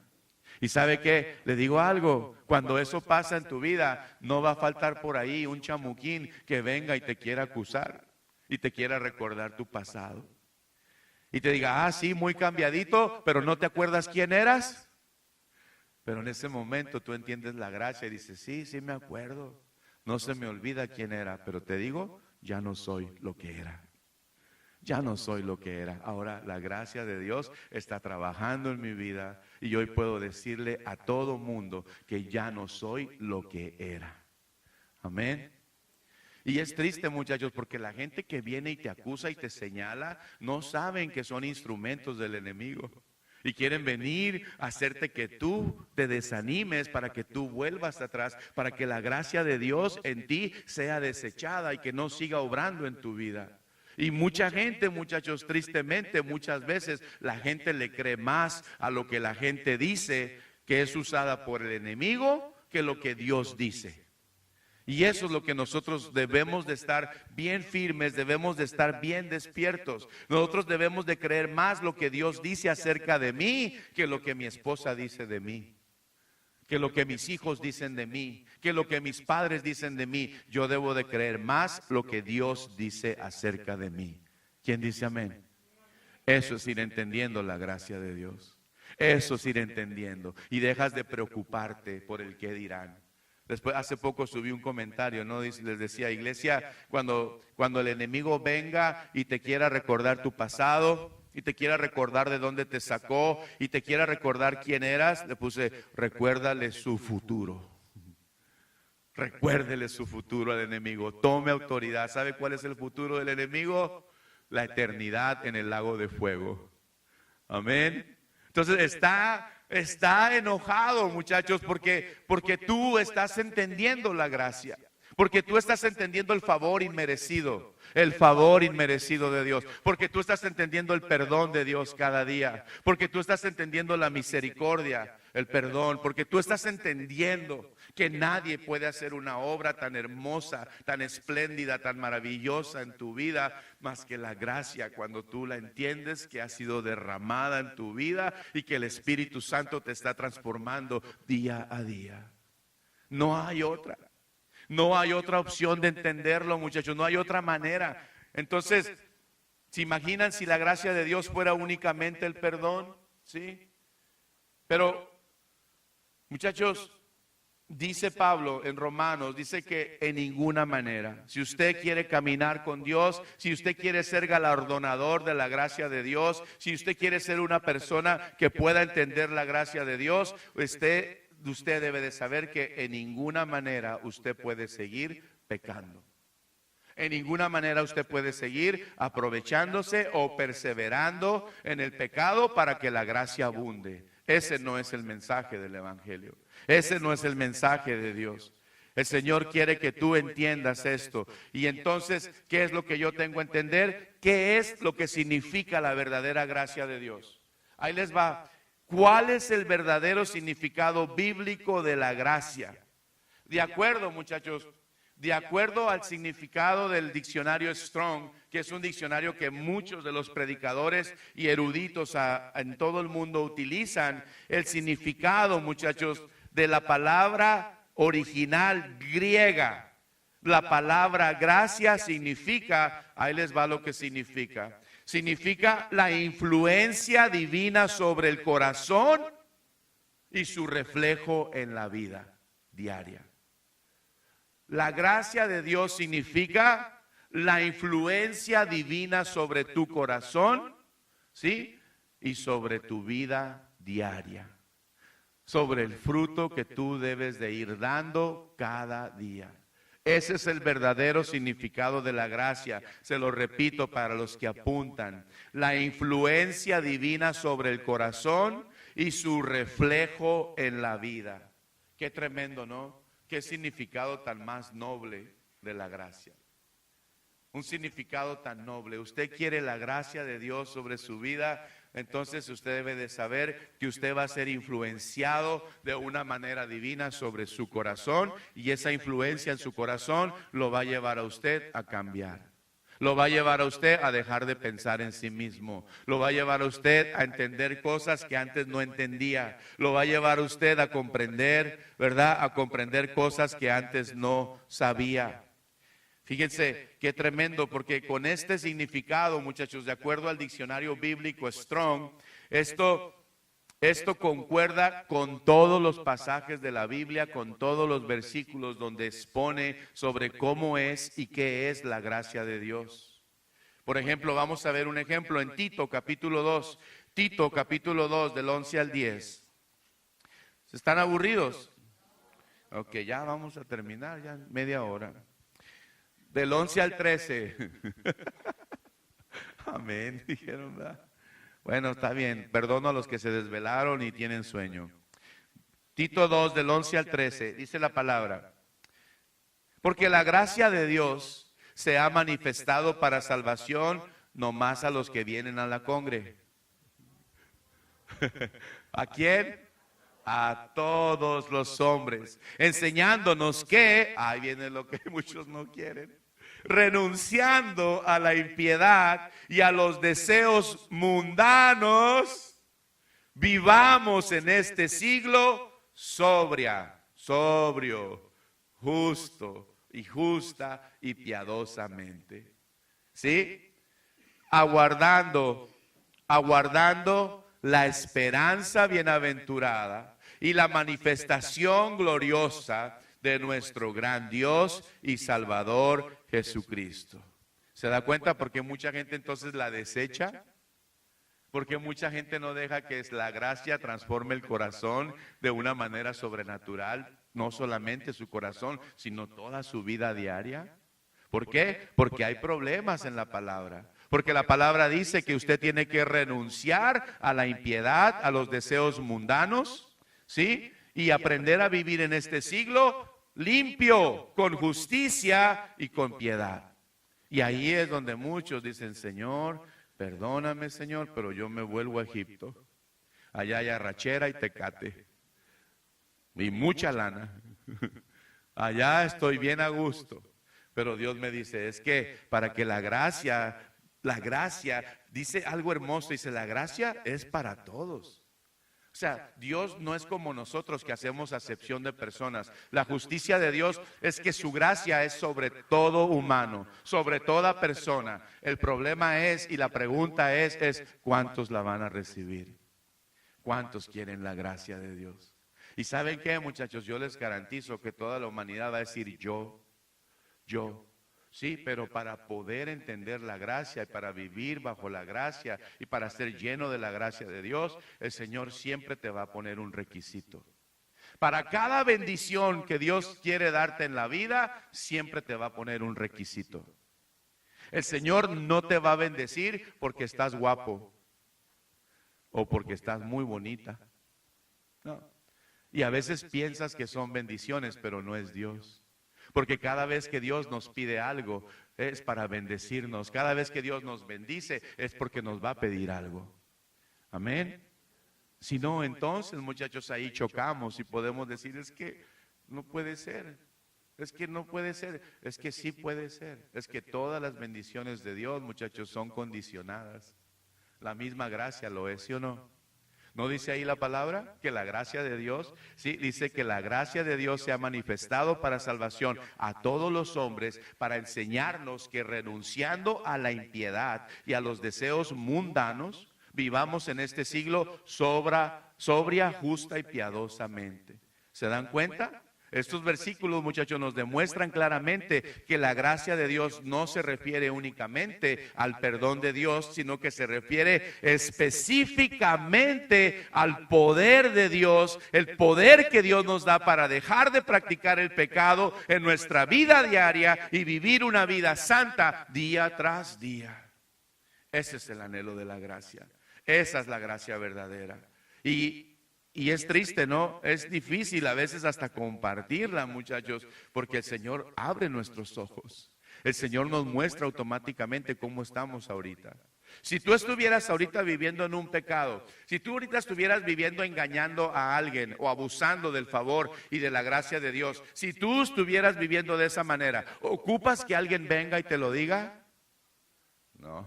Speaker 1: Y ¿sabe qué? Le digo algo, cuando eso pasa en tu vida, no va a faltar por ahí un chamuquín que venga y te quiera acusar y te quiera recordar tu pasado. Y te diga, sí, muy cambiadito, pero no te acuerdas quién eras. Pero en ese momento tú entiendes la gracia y dices, sí me acuerdo. No se me olvida quién era, pero te digo, ya no soy lo que era. Ya no soy lo que era. Ahora la gracia de Dios está trabajando en mi vida y hoy puedo decirle a todo mundo que ya no soy lo que era. Amén. Y es triste, muchachos, porque la gente que viene y te acusa y te señala, no saben que son instrumentos del enemigo. Y quieren venir a hacerte que tú te desanimes para que tú vuelvas atrás, para que la gracia de Dios en ti sea desechada y que no siga obrando en tu vida. Y mucha gente, muchachos, tristemente, muchas veces la gente le cree más a lo que la gente dice que es usada por el enemigo que lo que Dios dice. Y eso es lo que nosotros debemos de estar bien firmes, debemos de estar bien despiertos. Nosotros debemos de creer más lo que Dios dice acerca de mí que lo que mi esposa dice de mí, que lo que mis hijos dicen de mí, que lo que mis padres dicen de mí. Yo debo de creer más lo que Dios dice acerca de mí. ¿Quién dice amén? Eso es ir entendiendo la gracia de Dios. Eso es ir entendiendo. Y dejas de preocuparte por el qué dirán. Después, hace poco subí un comentario, ¿no? Les decía, iglesia, cuando el enemigo venga y te quiera recordar tu pasado y te quiera recordar de dónde te sacó y te quiera recordar quién eras, le puse, recuérdale su futuro. Recuérdele su futuro al enemigo. Tome autoridad. ¿Sabe cuál es el futuro del enemigo? La eternidad en el lago de fuego. Amén. Entonces está enojado, muchachos, porque tú estás entendiendo la gracia. Porque tú estás entendiendo el favor inmerecido de Dios. Porque tú estás entendiendo el perdón de Dios cada día. Porque tú estás entendiendo la misericordia, el perdón. Porque tú estás entendiendo que nadie puede hacer una obra tan hermosa, tan espléndida, tan maravillosa en tu vida, más que la gracia cuando tú la entiendes que ha sido derramada en tu vida y que el Espíritu Santo te está transformando día a día. No hay otra. No hay otra opción de entenderlo, muchachos. No hay otra manera. Entonces, ¿se imaginan si la gracia de Dios fuera únicamente el perdón? ¿Sí? Pero, muchachos, dice Pablo en Romanos, dice que en ninguna manera. Si usted quiere caminar con Dios, si usted quiere ser galardonador de la gracia de Dios, si usted quiere ser una persona que pueda entender la gracia de Dios, usted debe de saber que en ninguna manera usted puede seguir pecando. En ninguna manera usted puede seguir aprovechándose o perseverando en el pecado para que la gracia abunde. Ese no es el mensaje del Evangelio. Ese no es el mensaje de Dios. El Señor quiere que tú entiendas esto. Y entonces, ¿qué es lo que yo tengo que entender? ¿Qué es lo que significa la verdadera gracia de Dios? Ahí les va. ¿Cuál es el verdadero significado bíblico de la gracia? De acuerdo, muchachos, de acuerdo al significado del diccionario Strong, que es un diccionario que muchos de los predicadores y eruditos en todo el mundo utilizan, el significado, muchachos, de la palabra original griega. La palabra gracia significa, ahí les va lo que significa. Significa la influencia divina sobre el corazón y su reflejo en la vida diaria. La gracia de Dios significa la influencia divina sobre tu corazón, ¿sí? Y sobre tu vida diaria. Sobre el fruto que tú debes de ir dando cada día. Ese es el verdadero significado de la gracia. Se lo repito para los que apuntan. La influencia divina sobre el corazón y su reflejo en la vida. Qué tremendo, ¿no? Qué significado tan más noble de la gracia. Un significado tan noble. Usted quiere la gracia de Dios sobre su vida, entonces usted debe de saber que usted va a ser influenciado de una manera divina sobre su corazón y esa influencia en su corazón lo va a llevar a usted a cambiar. Lo va a llevar a usted a dejar de pensar en sí mismo. Lo va a llevar a usted a entender cosas que antes no entendía. Lo va a llevar a usted a comprender, ¿verdad? A comprender cosas que antes no sabía. Fíjense qué tremendo, porque con este significado, muchachos, de acuerdo al diccionario bíblico Strong, esto concuerda con todos los pasajes de la Biblia, con todos los versículos donde expone sobre cómo es y qué es la gracia de Dios. Por ejemplo, vamos a ver un ejemplo en Tito capítulo 2. Tito capítulo 2 del 11 al 10. ¿Están aburridos? Ok, ya vamos a terminar, ya media hora. Del 11 al 13. Amén, dijeron, ¿verdad? Bueno, está bien, perdono a los que se desvelaron y tienen sueño. Tito 2, del 11 al 13, dice la palabra. Porque la gracia de Dios se ha manifestado para salvación, no más a los que vienen a la congre. ¿A quién? A todos los hombres, enseñándonos que, ahí viene lo que muchos no quieren, renunciando a la impiedad y a los deseos mundanos, vivamos en este siglo sobrio, justo y justa y piadosamente. ¿Sí? Aguardando la esperanza bienaventurada y la manifestación gloriosa de nuestro gran Dios y Salvador Jesucristo. ¿Se da cuenta por qué mucha gente entonces la desecha? Porque mucha gente no deja que la gracia transforme el corazón de una manera sobrenatural, no solamente su corazón, sino toda su vida diaria. ¿Por qué? Porque hay problemas en la palabra. Porque la palabra dice que usted tiene que renunciar a la impiedad, a los deseos mundanos, ¿sí? Y aprender a vivir en este siglo limpio, con justicia y con piedad. Y ahí es donde muchos dicen, Señor, perdóname, Señor, pero yo me vuelvo a Egipto. Allá hay arrachera y tecate. Y mucha lana. Allá estoy bien a gusto. Pero Dios me dice, es que para que la gracia, dice algo hermoso, dice, la gracia es para todos. O sea, Dios no es como nosotros que hacemos acepción de personas. La justicia de Dios es que su gracia es sobre todo humano, sobre toda persona. El problema es, y la pregunta es ¿cuántos la van a recibir? ¿Cuántos quieren la gracia de Dios? Y ¿saben qué, muchachos? Yo les garantizo que toda la humanidad va a decir yo. Sí, pero para poder entender la gracia y para vivir bajo la gracia y para ser lleno de la gracia de Dios, el Señor siempre te va a poner un requisito. Para cada bendición que Dios quiere darte en la vida, siempre te va a poner un requisito. El Señor no te va a bendecir porque estás guapo o porque estás muy bonita. No. Y a veces piensas que son bendiciones, pero no es Dios. Porque cada vez que Dios nos pide algo, es para bendecirnos. Cada vez que Dios nos bendice, es porque nos va a pedir algo. Amén. Si no, entonces, muchachos, ahí chocamos y podemos decir, es que no puede ser. Es que no puede ser, es que sí puede ser. Es que todas las bendiciones de Dios, muchachos, son condicionadas. La misma gracia lo es, ¿sí o no? ¿No dice ahí la palabra? Que la gracia de Dios, sí, dice que la gracia de Dios se ha manifestado para salvación a todos los hombres, para enseñarnos que renunciando a la impiedad y a los deseos mundanos, vivamos en este siglo sobria, justa y piadosamente. ¿Se dan cuenta? Estos versículos, muchachos, nos demuestran claramente que la gracia de Dios no se refiere únicamente al perdón de Dios, sino que se refiere específicamente al poder de Dios, el poder que Dios nos da para dejar de practicar el pecado en nuestra vida diaria y vivir una vida santa día tras día. Ese es el anhelo de la gracia. Esa es la gracia verdadera. Y es triste, ¿no? Es difícil a veces hasta compartirla, muchachos, porque el Señor abre nuestros ojos. El Señor nos muestra automáticamente cómo estamos ahorita. Si tú estuvieras ahorita viviendo en un pecado, si tú ahorita estuvieras viviendo engañando a alguien o abusando del favor y de la gracia de Dios, si tú estuvieras viviendo de esa manera, ¿ocupas que alguien venga y te lo diga? No,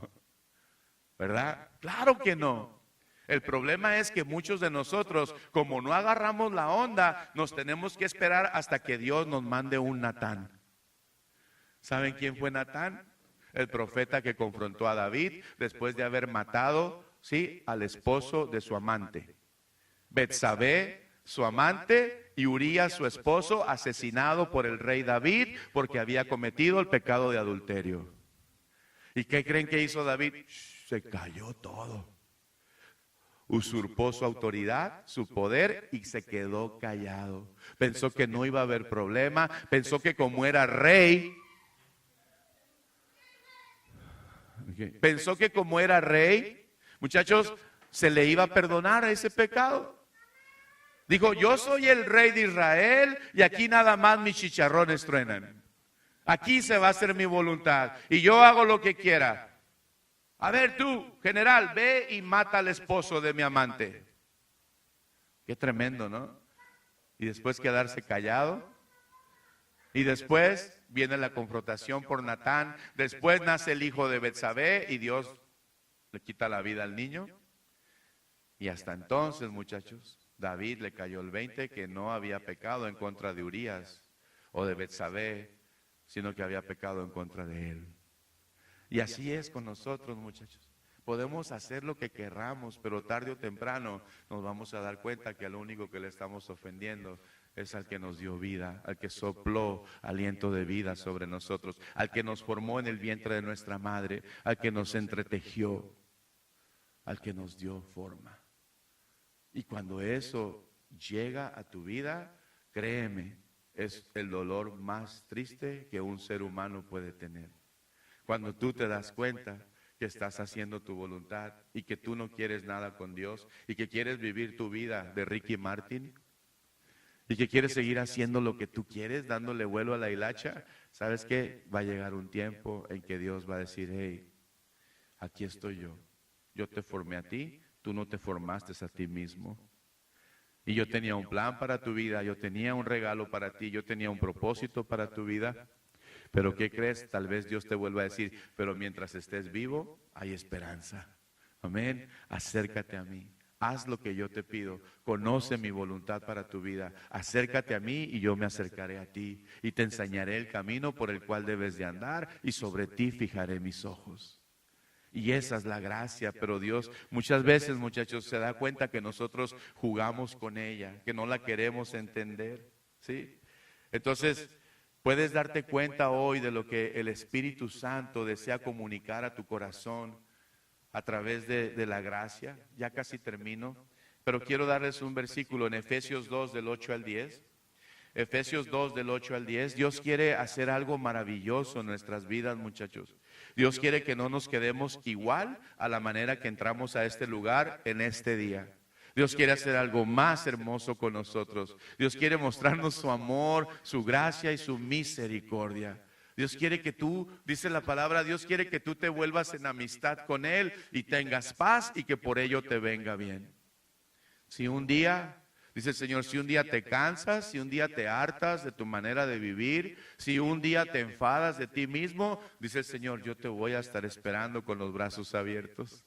Speaker 1: ¿verdad? Claro que no. El problema es que muchos de nosotros, como no agarramos la onda, nos tenemos que esperar hasta que Dios nos mande un Natán. ¿Saben quién fue Natán? El profeta que confrontó a David después de haber matado, sí, al esposo de su amante. Betsabé, su amante, y Urías, su esposo, asesinado por el rey David porque había cometido el pecado de adulterio. ¿Y qué creen que hizo David? Se cayó todo. Usurpó su autoridad, su poder y se quedó callado. Pensó que no iba a haber problema, pensó que como era rey, muchachos, se le iba a perdonar ese pecado. Dijo, yo soy el rey de Israel y aquí nada más mis chicharrones truenan. Aquí se va a hacer mi voluntad y yo hago lo que quiera. A ver tú, general, ve y mata al esposo de mi amante. Qué tremendo, ¿no? Y después quedarse callado. Y después viene la confrontación por Natán. Después nace el hijo de Betsabé y Dios le quita la vida al niño. Y hasta entonces, muchachos, David le cayó el 20 que no había pecado en contra de Urías o de Betsabé, sino que había pecado en contra de él. Y así es con nosotros, muchachos. Podemos hacer lo que querramos, pero tarde o temprano nos vamos a dar cuenta que al único que le estamos ofendiendo es al que nos dio vida, al que sopló aliento de vida sobre nosotros, al que nos formó en el vientre de nuestra madre, al que nos entretejió, al que nos dio forma. Y cuando eso llega a tu vida, créeme, es el dolor más triste que un ser humano puede tener. Cuando tú te das cuenta que estás haciendo tu voluntad y que tú no quieres nada con Dios y que quieres vivir tu vida de Ricky Martin y que quieres seguir haciendo lo que tú quieres, dándole vuelo a la hilacha, ¿sabes qué? Va a llegar un tiempo en que Dios va a decir, hey, aquí estoy yo. Yo te formé a ti, tú no te formaste a ti mismo. Y yo tenía un plan para tu vida, yo tenía un regalo para ti, yo tenía un propósito para tu vida. Pero ¿qué crees? Tal vez Dios te vuelva a decir, pero mientras estés vivo, hay esperanza. Amén. Acércate a mí. Haz lo que yo te pido. Conoce mi voluntad para tu vida. Acércate a mí y yo me acercaré a ti. Y te enseñaré el camino por el cual debes de andar y sobre ti fijaré mis ojos. Y esa es la gracia, pero Dios muchas veces, muchachos, se da cuenta que nosotros jugamos con ella, que no la queremos entender. ¿Sí? Entonces, puedes darte cuenta hoy de lo que el Espíritu Santo desea comunicar a tu corazón a través de la gracia. Ya casi termino, pero quiero darles un versículo en Efesios 2 del 8 al 10. Efesios 2 del 8 al 10. Dios quiere hacer algo maravilloso en nuestras vidas, muchachos. Dios quiere que no nos quedemos igual a la manera que entramos a este lugar en este día. Dios quiere hacer algo más hermoso con nosotros. Dios quiere mostrarnos su amor, su gracia y su misericordia. Dios quiere que tú, dice la palabra, Dios quiere que tú te vuelvas en amistad con Él y tengas paz y que por ello te venga bien. Si un día, dice el Señor, si un día te cansas, si un día te hartas de tu manera de vivir, si un día te enfadas de ti mismo, dice el Señor, yo te voy a estar esperando con los brazos abiertos.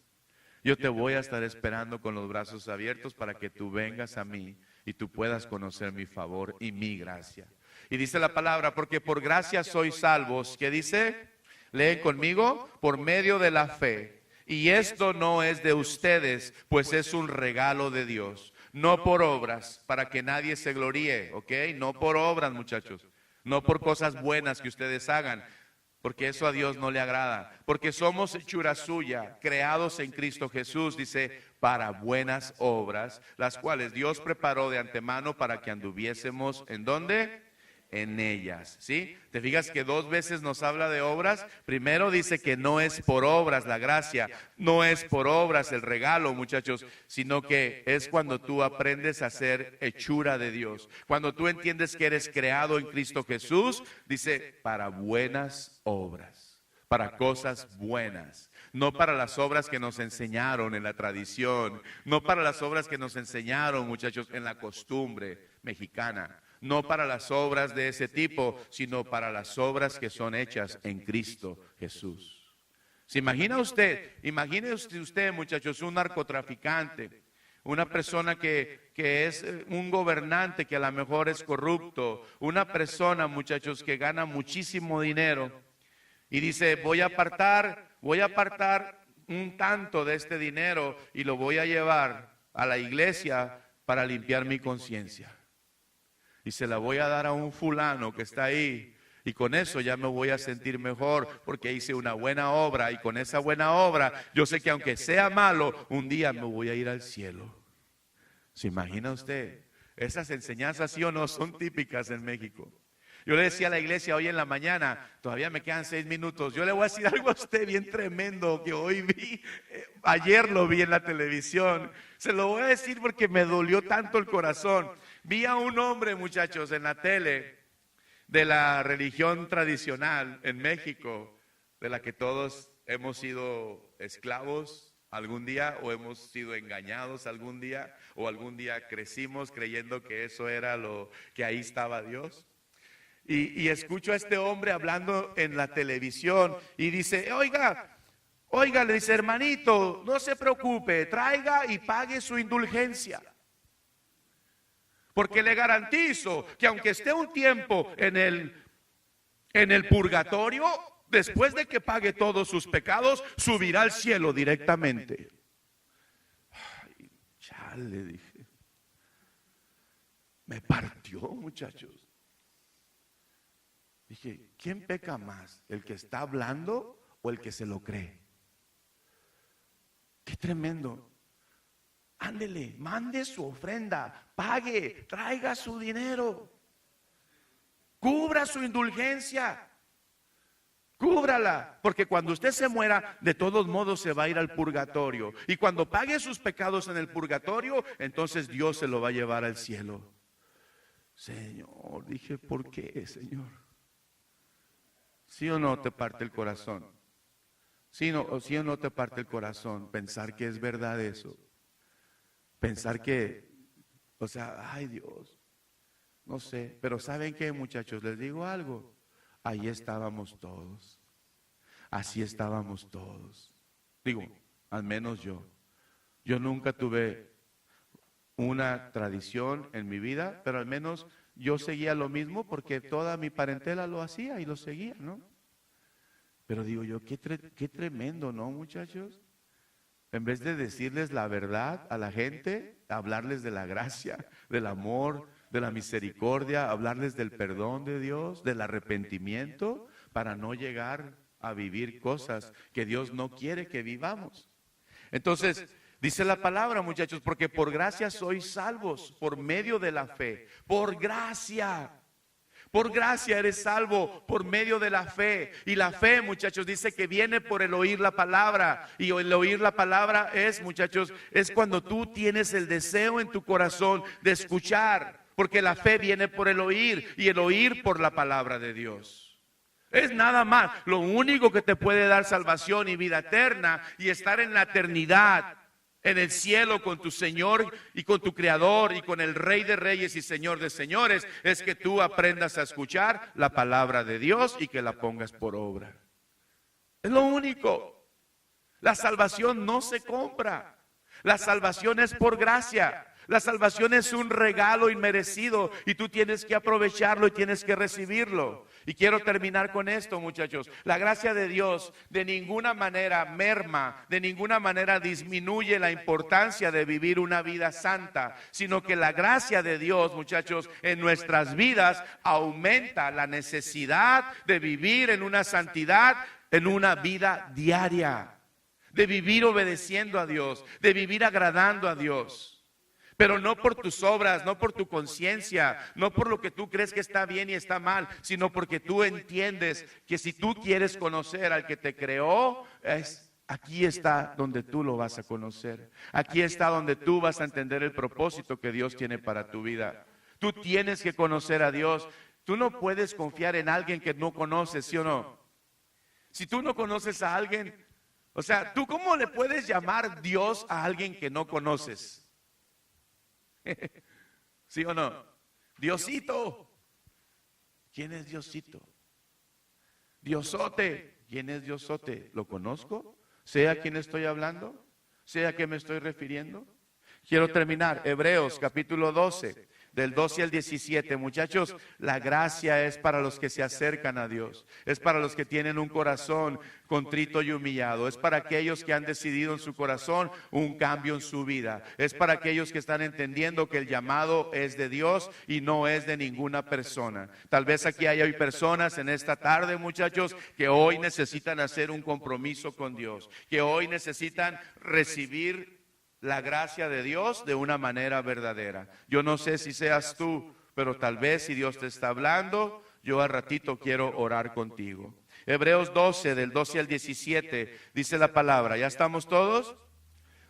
Speaker 1: Yo te voy a estar esperando con los brazos abiertos para que tú vengas a mí y tú puedas conocer mi favor y mi gracia. Y dice la palabra, porque por gracia sois salvos. ¿Qué dice? Leen conmigo, por medio de la fe. Y esto no es de ustedes, pues es un regalo de Dios. No por obras, para que nadie se gloríe, ¿ok? No por obras, muchachos. No por cosas buenas que ustedes hagan, porque eso a Dios no le agrada. Porque somos hechura suya, creados en Cristo Jesús, dice, para buenas obras, las cuales Dios preparó de antemano para que anduviésemos, ¿en dónde? En ellas, ¿sí? ¿Te fijas que 2 veces nos habla de obras? Primero dice que no es por obras la gracia, no es por obras el regalo, muchachos, sino que es cuando tú aprendes a ser hechura de Dios. Cuando tú entiendes que eres creado en Cristo Jesús, dice, para buenas obras, para cosas buenas. No para las obras que nos enseñaron en la tradición, no para las obras que nos enseñaron, muchachos, en la costumbre mexicana. No para las obras de ese tipo, sino para las obras que son hechas en Cristo Jesús. ¿Se imagina usted? Imagínese usted, muchachos, un narcotraficante, una persona que es un gobernante que a lo mejor es corrupto, una persona, muchachos, que gana muchísimo dinero y dice, voy a apartar un tanto de este dinero y lo voy a llevar a la iglesia para limpiar mi conciencia. Y se la voy a dar a un fulano que está ahí. Y con eso ya me voy a sentir mejor porque hice una buena obra. Y con esa buena obra yo sé que aunque sea malo, un día me voy a ir al cielo. ¿Se imagina usted? Esas enseñanzas, sí o no, son típicas en México. Yo le decía a la iglesia hoy en la mañana, todavía me quedan 6 minutos, yo le voy a decir algo a usted bien tremendo que hoy vi, ayer lo vi en la televisión. Se lo voy a decir porque me dolió tanto el corazón. Vi a un hombre, muchachos, en la tele de la religión tradicional en México, de la que todos hemos sido esclavos algún día o hemos sido engañados algún día o algún día crecimos creyendo que eso era lo que ahí estaba Dios. Y escucho a este hombre hablando en la televisión y dice, oiga, le dice, hermanito, no se preocupe, traiga y pague su indulgencia. Porque le garantizo que aunque esté un tiempo en el purgatorio, después de que pague todos sus pecados, subirá al cielo directamente. Ay, chale, dije. Me partió, muchachos. Dije, ¿quién peca más? ¿El que está hablando o el que se lo cree? Qué tremendo. Ándele, mande su ofrenda, pague, traiga su dinero, cubra su indulgencia, cúbrala, porque cuando usted se muera, de todos modos se va a ir al purgatorio. Y cuando pague sus pecados en el purgatorio, entonces Dios se lo va a llevar al cielo. Señor, dije, ¿por qué, Señor? ¿Sí o no te parte el corazón? ¿Sí o no te parte el corazón pensar que es verdad eso? Pensar que, o sea, ay Dios, no sé, pero ¿saben qué, muchachos? Les digo algo, ahí estábamos todos, así estábamos todos. Digo, al menos yo. Yo nunca tuve una tradición en mi vida, pero al menos yo seguía lo mismo porque toda mi parentela lo hacía y lo seguía, ¿no? Pero digo yo, qué tremendo, ¿no, muchachos? En vez de decirles la verdad a la gente, hablarles de la gracia, del amor, de la misericordia, hablarles del perdón de Dios, del arrepentimiento, para no llegar a vivir cosas que Dios no quiere que vivamos. Entonces, dice la palabra, muchachos, porque por gracia sois salvos, por medio de la fe, por gracia. Por gracia eres salvo por medio de la fe. Y la fe, muchachos, dice que viene por el oír la palabra. Y el oír la palabra es, muchachos, es cuando tú tienes el deseo en tu corazón de escuchar. Porque la fe viene por el oír y el oír por la palabra de Dios. Es nada más. Lo único que te puede dar salvación y vida eterna y estar en la eternidad, en el cielo con tu Señor y con tu Creador y con el Rey de Reyes y Señor de Señores, es que tú aprendas a escuchar la palabra de Dios y que la pongas por obra. Es lo único. La salvación no se compra. La salvación es por gracia. La salvación es un regalo inmerecido y tú tienes que aprovecharlo y tienes que recibirlo. Y quiero terminar con esto, muchachos. La gracia de Dios de ninguna manera merma, de ninguna manera disminuye la importancia de vivir una vida santa, sino que la gracia de Dios, muchachos, en nuestras vidas aumenta la necesidad de vivir en una santidad, en una vida diaria, de vivir obedeciendo a Dios, de vivir agradando a Dios. Pero no por tus obras, no por tu conciencia, no por lo que tú crees que está bien y está mal, sino porque tú entiendes que si tú quieres conocer al que te creó, aquí está donde tú lo vas a conocer. Aquí está donde tú vas a entender el propósito que Dios tiene para tu vida. Tú tienes que conocer a Dios. Tú no puedes confiar en alguien que no conoces, ¿sí o no? Si tú no conoces a alguien, o sea, ¿tú cómo le puedes llamar Dios a alguien que no conoces? ¿Sí o no? Diosito. ¿Quién es Diosito? Diosote. ¿Quién es Diosote? ¿Lo conozco? ¿Sé a quién estoy hablando? ¿Sé a qué me estoy refiriendo? Quiero terminar. Hebreos capítulo 12. Del 12 al 17, muchachos, la gracia es para los que se acercan a Dios, es para los que tienen un corazón contrito y humillado, es para aquellos que han decidido en su corazón un cambio en su vida, es para aquellos que están entendiendo que el llamado es de Dios y no es de ninguna persona. Tal vez aquí hay personas en esta tarde, muchachos, que hoy necesitan hacer un compromiso con Dios, que hoy necesitan recibir la gracia de Dios de una manera verdadera. Yo no sé si seas tú, pero tal vez si Dios te está hablando, yo al ratito quiero orar contigo. Hebreos 12, del 12 al 17, dice la palabra. ¿Ya estamos todos?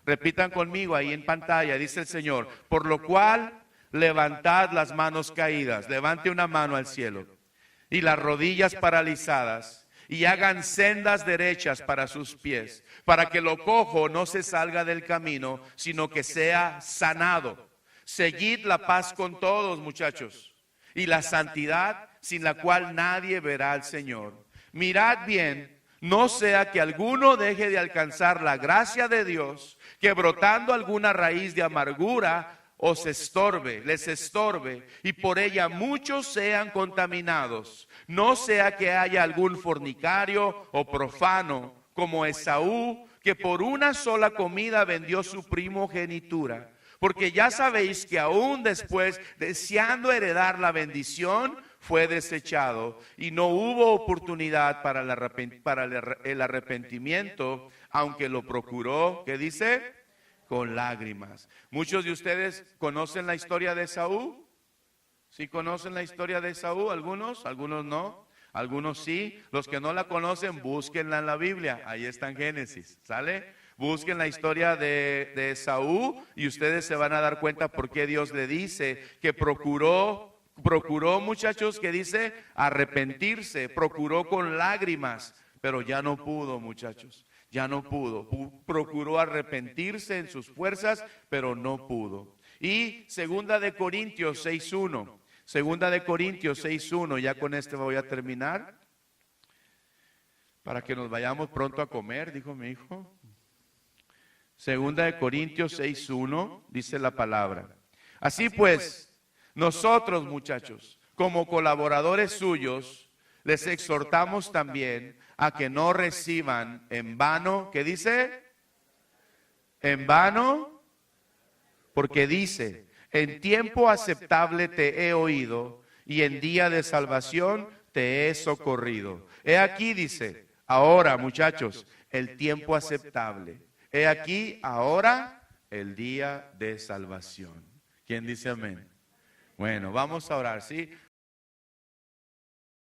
Speaker 1: Repitan conmigo ahí en pantalla, dice el Señor. Por lo cual, levantad las manos caídas. Levante una mano al cielo. Y las rodillas paralizadas. Y hagan sendas derechas para sus pies, para que lo cojo no se salga del camino, sino que sea sanado. Seguid la paz con todos, muchachos, y la santidad sin la cual nadie verá al Señor. Mirad bien, no sea que alguno deje de alcanzar la gracia de Dios, que brotando alguna raíz de amargura les estorbe, y por ella muchos sean contaminados. No sea que haya algún fornicario o profano, como Esaú, que por una sola comida vendió su primogenitura. Porque ya sabéis que aún después, deseando heredar la bendición, fue desechado, y no hubo oportunidad para el arrepentimiento, aunque lo procuró, ¿qué dice? Con lágrimas. Muchos de ustedes conocen la historia de Esaú. ¿Sí conocen la historia de Esaú? Algunos no. Algunos sí. Los que no la conocen, búsquenla en la Biblia. Ahí está en Génesis. ¿Sale? Busquen la historia de Esaú y ustedes se van a dar cuenta por qué Dios le dice que procuró, muchachos, que dice arrepentirse, procuró con lágrimas, pero ya no pudo, muchachos. Ya no pudo. Procuró arrepentirse en sus fuerzas, pero no pudo. Y segunda de Corintios 6:1. Segunda de Corintios 6:1. Ya con este voy a terminar. Para que nos vayamos pronto a comer, dijo mi hijo. Segunda de Corintios 6:1 dice la palabra. Así pues, nosotros, muchachos, como colaboradores suyos, les exhortamos también a que no reciban en vano, ¿qué dice? En vano, porque dice, en tiempo aceptable te he oído y en día de salvación te he socorrido. He aquí, dice, ahora, muchachos, el tiempo aceptable. He aquí, ahora, el día de salvación. ¿Quién dice amén? Bueno, vamos a orar, ¿sí?